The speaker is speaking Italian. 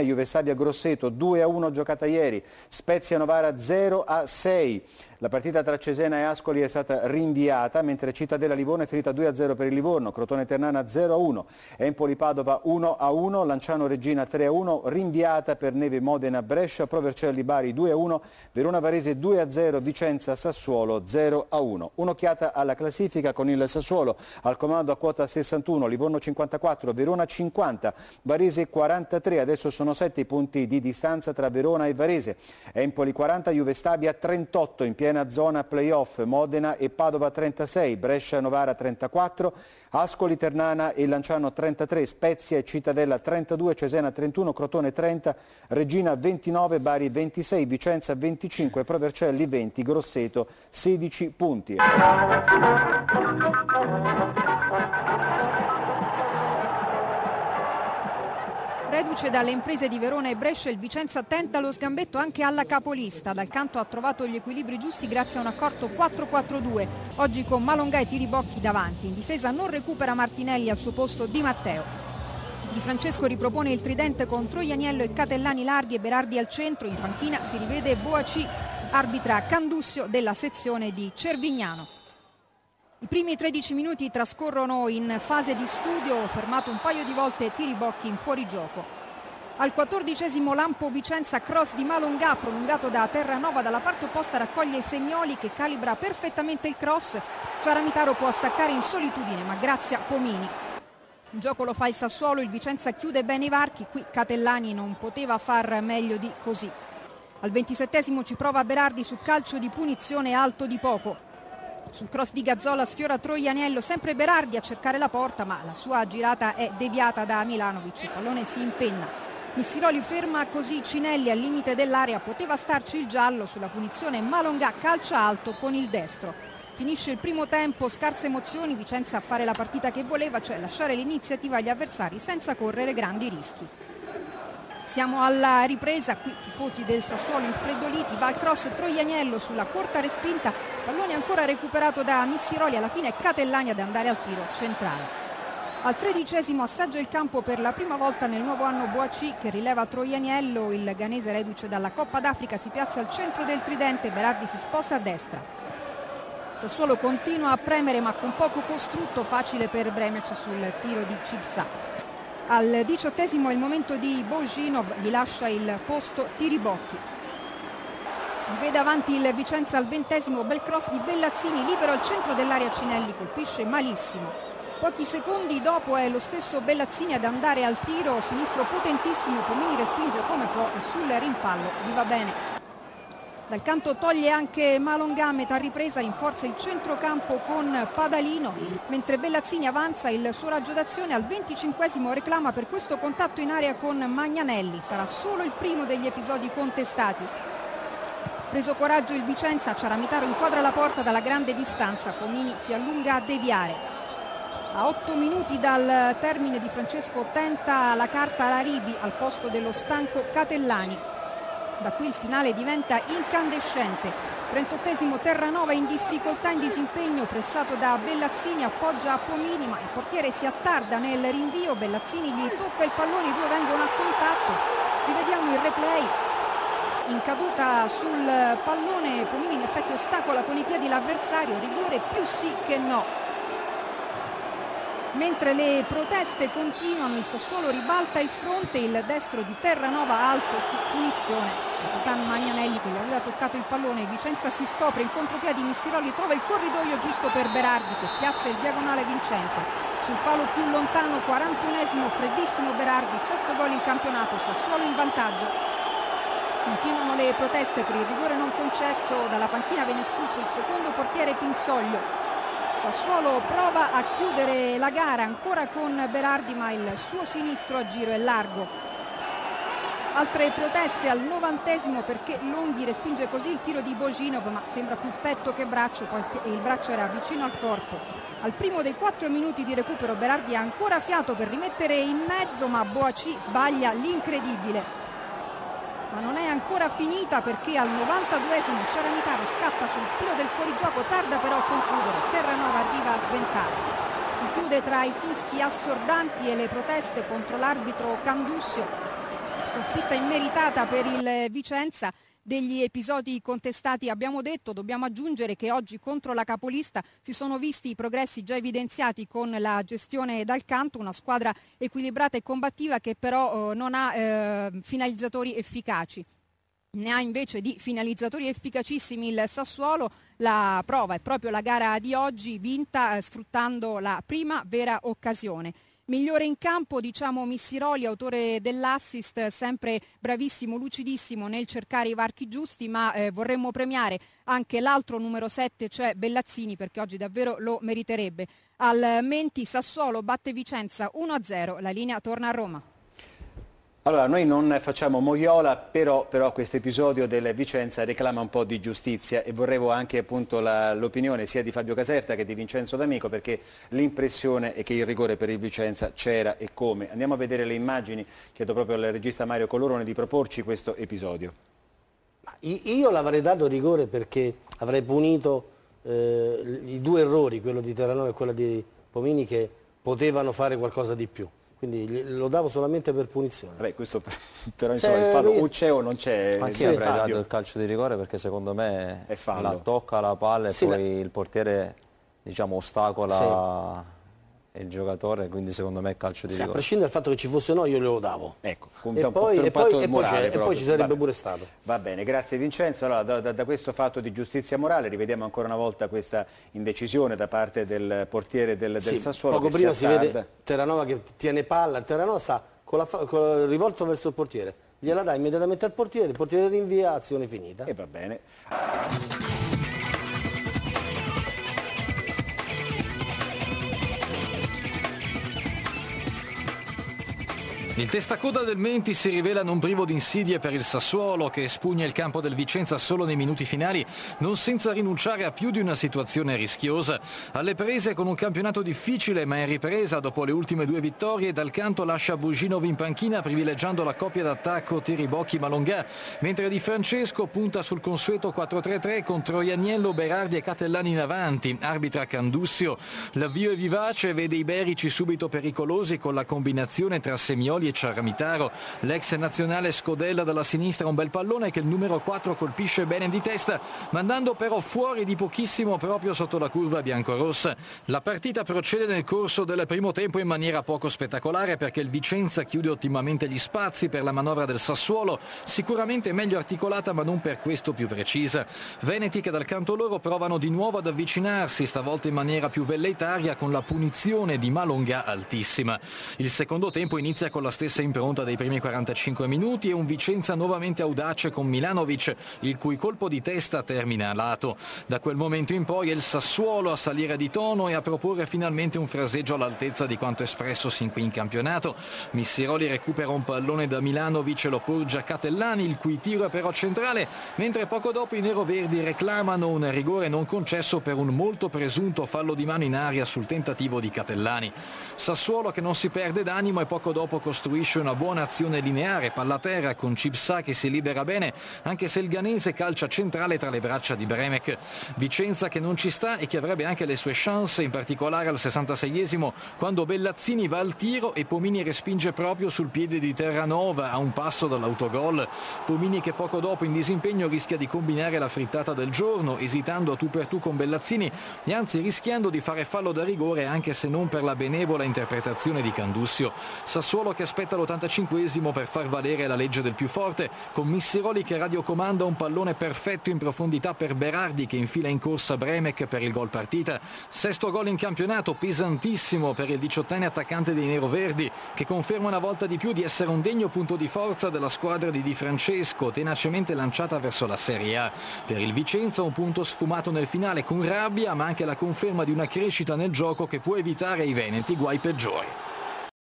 Juve Stabia Grosseto 2-1 giocata ieri, Spezia Novara 0-6. La partita tra Cesena e Ascoli è stata rinviata, mentre Cittadella Livorno è finita 2-0 per il Livorno, Crotone Ternana 0-1, Empoli Padova 1-1, Lanciano Reggina 3-1, rinviata per Neve Modena Brescia, Pro Vercelli Bari 2-1, Verona Varese 2-0, Vicenza Sassuolo 0-1. Un'occhiata alla classifica con il Sassuolo al comando a quota 61, Livorno 54, Verona 50, Varese 43, adesso sono 7 i punti di distanza tra Verona e Varese, Empoli 40, Juve Stabia 38 in piena zona playoff, Modena e Padova 36, Brescia e Novara 34, Ascoli Ternana e Lanciano 33, Spezia e Cittadella 32, Cesena 31, Crotone 30, Reggina 29, Bari 26, Vicenza 25, Pro Vercelli 20, Grosseto 16 punti. Reduce dalle imprese di Verona e Brescia, il Vicenza tenta lo sgambetto anche alla capolista. Dal canto ha trovato gli equilibri giusti grazie a un accorto 4-4-2, oggi con Malongà e Tiribocchi davanti. In difesa non recupera Martinelli, al suo posto Di Matteo. Di Francesco ripropone il tridente con Troianiello e Catellani larghi e Berardi al centro. In panchina si rivede Boaci, arbitra Candussio della sezione di Cervignano. I primi 13 minuti trascorrono in fase di studio, fermato un paio di volte Tiribocchi in fuorigioco. Al 14° Lampo Vicenza, cross di Malongà prolungato da Terranova, dalla parte opposta raccoglie Segnoli che calibra perfettamente il cross. Ciaramitaro può staccare in solitudine ma grazia Pomini. Il gioco lo fa il Sassuolo, il Vicenza chiude bene i varchi, qui Catellani non poteva far meglio di così. Al 27° ci prova Berardi su calcio di punizione alto di poco. Sul cross di Gazzola sfiora Troianiello, sempre Berardi a cercare la porta, ma la sua girata è deviata da Milanovic, il pallone si impenna. Missiroli ferma così Cinelli al limite dell'area, poteva starci il giallo. Sulla punizione Malongà calcia alto con il destro. Finisce il primo tempo, scarse emozioni, Vicenza a fare la partita che voleva, cioè lasciare l'iniziativa agli avversari senza correre grandi rischi. Siamo alla ripresa, qui tifosi del Sassuolo infreddoliti, va al cross Troianiello sulla corta respinta, pallone ancora recuperato da Missiroli, alla fine è Catellani ad andare al tiro centrale. Al 13° assaggia il campo per la prima volta nel nuovo anno Boaci che rileva Troianiello, il ghanese reduce dalla Coppa d'Africa si piazza al centro del tridente, Berardi si sposta a destra. Sassuolo continua a premere ma con poco costrutto, facile per Bremec sul tiro di Cipsa. Al 18° è il momento di Bojinov, gli lascia il posto Tiribocchi. Si vede avanti il Vicenza al 20°, bel cross di Bellazzini, libero al centro dell'area Cinelli, colpisce malissimo. Pochi secondi dopo è lo stesso Bellazzini ad andare al tiro, sinistro potentissimo, Pomini respinge come può e sul rimpallo gli va bene. Dal canto toglie anche Malongà, metà ripresa rinforza il centrocampo con Padalino, mentre Bellazzini avanza il suo raggio d'azione. Al 25° reclama per questo contatto in area con Magnanelli, sarà solo il primo degli episodi contestati. Preso coraggio il Vicenza, Ciaramitaro inquadra la porta dalla grande distanza, Pomini si allunga a deviare. A 8 minuti dal termine Di Francesco tenta la carta Laribi al posto dello stanco Catellani. Da qui il finale diventa incandescente. 38° Terranova in difficoltà, in disimpegno, pressato da Bellazzini, appoggia a Pomini ma il portiere si attarda nel rinvio, Bellazzini gli tocca il pallone, i due vengono a contatto. Rivediamo il replay. In caduta sul pallone Pomini in effetti ostacola con i piedi l'avversario, rigore più sì che no. Mentre le proteste continuano, il Sassuolo ribalta il fronte, il destro di Terranova alto su punizione. Capitano Magnanelli che gli aveva toccato il pallone, Vicenza si scopre in contropiedi, Missiroli trova il corridoio giusto per Berardi che piazza il diagonale vincente. Sul palo più lontano, 41°, freddissimo Berardi, 6° gol in campionato, Sassuolo in vantaggio. Continuano le proteste per il rigore non concesso, dalla panchina viene espulso il secondo portiere Pinsoglio. Sassuolo prova a chiudere la gara ancora con Berardi ma il suo sinistro a giro è largo. Altre proteste al 90° perché Longhi respinge così il tiro di Bojinov ma sembra più petto che braccio, poi il braccio era vicino al corpo. Al primo dei 4 minuti di recupero Berardi ha ancora fiato per rimettere in mezzo ma Boaci sbaglia l'incredibile. Ma non è ancora finita perché al 92° Ciaramitaro scatta sul filo del fuorigioco, tarda però a concludere, Terranova arriva a sventare. Si chiude tra i fischi assordanti e le proteste contro l'arbitro Candussio. sconfitta immeritata per il Vicenza. Degli episodi contestati abbiamo detto, dobbiamo aggiungere che oggi contro la capolista si sono visti i progressi già evidenziati con la gestione dal canto, una squadra equilibrata e combattiva che però non ha finalizzatori efficaci. Ne ha invece di finalizzatori efficacissimi il Sassuolo. La prova è proprio la gara di oggi, vinta sfruttando la prima vera occasione. Migliore in campo, diciamo, Missiroli, autore dell'assist, sempre bravissimo, lucidissimo nel cercare i varchi giusti, ma vorremmo premiare anche l'altro numero 7, cioè Bellazzini, perché oggi davvero lo meriterebbe. Al Menti Sassuolo batte Vicenza 1-0, la linea torna a Roma. Allora, noi non facciamo moiola, però questo episodio del Vicenza reclama un po' di giustizia e vorrevo anche appunto l'opinione sia di Fabio Caserta che di Vincenzo D'Amico, perché l'impressione è che il rigore per il Vicenza c'era e come. Andiamo a vedere le immagini, chiedo proprio al regista Mario Colorone di proporci questo episodio. Io l'avrei dato rigore perché avrei punito i due errori, quello di Terranova e quello di Pomini, che potevano fare qualcosa di più. Quindi lo davo solamente per punizione. Vabbè, questo però insomma il fallo o c'è o non c'è. Anche io avrei dato il calcio di rigore perché secondo me la tocca la palla e poi il portiere, diciamo, ostacola il giocatore, quindi secondo me è calcio di rigore. A prescindere dal fatto che ci fosse o no, io glielo davo. Ecco, e poi ci sarebbe pure stato. Va bene, grazie Vincenzo. Allora, da questo fatto di giustizia morale rivediamo ancora una volta questa indecisione da parte del portiere del Sassuolo. Poco prima si vede Terranova che tiene palla, Terranova sta con rivolto verso il portiere, gliela dà immediatamente al portiere, il portiere rinvia, azione finita. E va bene. Il testacoda del Menti si rivela non privo di insidie per il Sassuolo, che espugna il campo del Vicenza solo nei minuti finali, non senza rinunciare a più di una situazione rischiosa. Alle prese con un campionato difficile, ma in ripresa dopo le ultime due vittorie, dal canto lascia Buginov in panchina privilegiando la coppia d'attacco Tiribocchi-Malongà, mentre Di Francesco punta sul consueto 4-3-3 con Troianiello, Berardi e Catellani in avanti. Arbitra Candussio. L'avvio è vivace, vede i Berici subito pericolosi con la combinazione tra Semioli e Ciarramitaro. L'ex nazionale scodella dalla sinistra un bel pallone che il numero 4 colpisce bene di testa, mandando però fuori di pochissimo proprio sotto la curva biancorossa. La partita procede nel corso del primo tempo in maniera poco spettacolare perché il Vicenza chiude ottimamente gli spazi per la manovra del Sassuolo, sicuramente meglio articolata ma non per questo più precisa. Veneti che dal canto loro provano di nuovo ad avvicinarsi, stavolta in maniera più velleitaria con la punizione di Malongà altissima. Il secondo tempo inizia con la stessa impronta dei primi 45 minuti e un Vicenza nuovamente audace con Milanovic, il cui colpo di testa termina a lato. Da quel momento in poi è il Sassuolo a salire di tono e a proporre finalmente un fraseggio all'altezza di quanto espresso sin qui in campionato. Missiroli recupera un pallone da Milanovic e lo poggia a Catellani, il cui tiro è però centrale, mentre poco dopo i neroverdi reclamano un rigore non concesso per un molto presunto fallo di mano in aria sul tentativo di Catellani. Sassuolo che non si perde d'animo e poco dopo costruisce una buona azione lineare, palla a terra con Cipsa che si libera bene, anche se il ghanese calcia centrale tra le braccia di Bremek. Vicenza che non ci sta e che avrebbe anche le sue chance, in particolare al 66esimo, quando Bellazzini va al tiro e Pomini respinge proprio sul piede di Terranova a un passo dall'autogol. Pomini che poco dopo in disimpegno rischia di combinare la frittata del giorno, esitando a tu per tu con Bellazzini e anzi rischiando di fare fallo da rigore anche se non per la benevola interpretazione di Candussio. Sassuolo che aspetta l'85esimo per far valere la legge del più forte, con Missiroli che radiocomanda un pallone perfetto in profondità per Berardi che infila in corsa Bremek per il gol partita. Sesto gol in campionato, pesantissimo per il 18enne attaccante dei neroverdi, che conferma una volta di più di essere un degno punto di forza della squadra di Di Francesco, tenacemente lanciata verso la Serie A. Per il Vicenza un punto sfumato nel finale con rabbia, ma anche la conferma di una crescita nel gioco che può evitare ai veneti guai peggiori.